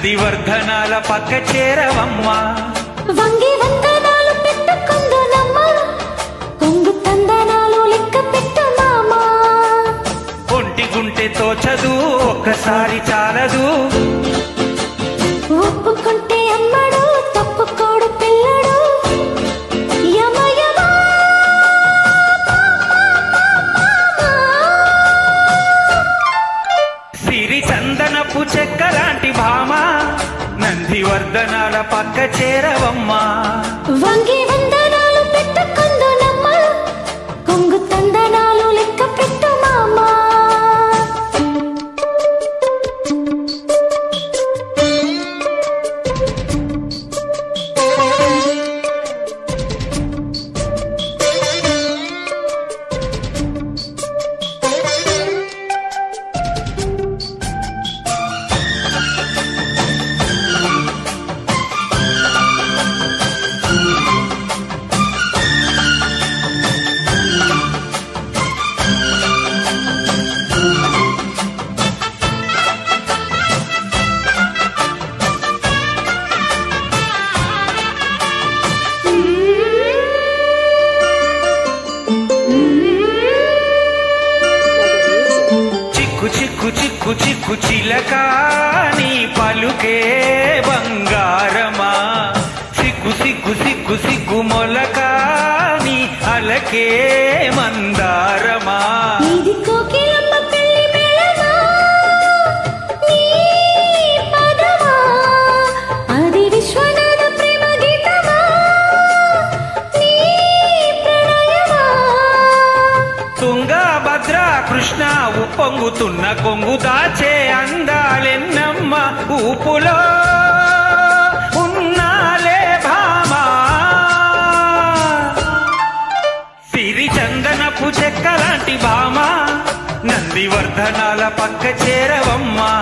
నందివర్ధనాల పక్క చేరవమ్మా వంగి వందనాలు పెట్టుకుందునమ్మ కొంగు తందనాలు లెక్క పెట్టు మామా ఒంటి గుంటె తోచదు ఒక్కసారి చాలదు ఒప్పుకుంటే అమ్మడు తప్పుకోడు పిల్లడు యమ యమ సిరి చందనపు చెక్కలాంటి భామ నందివర్ధనాల పక్క చేరవమ్మా వంగి వందనాలు పెట్టుకుందునమ్మ కొంగు తందనాలు లెక్క పెట్టు మామా చిక్కు చిక్కు చిక్కు చిలక నీ పలుకే బంగారమా సిగ్గు సిగ్గు సిగ్గు సిగ్గు మొలక నీ అలకే మందారమా ఇది కోకిలమ్మ పెళ్లి మేళమా నీ పదమా అది విశ్వనాథ ప్రేమ గీతమా నీ ప్రణయమా తుంగభద్ర కృష్ణ ఉప్పొంగుతున్న కొంగు దాచే అందాలెన్నమ్మ ఊపులో ఉన్నాలే భామా సిరి చందనపు చెక్కలాంటి భామ నందివర్ధనాల పక్క చేరవమ్మా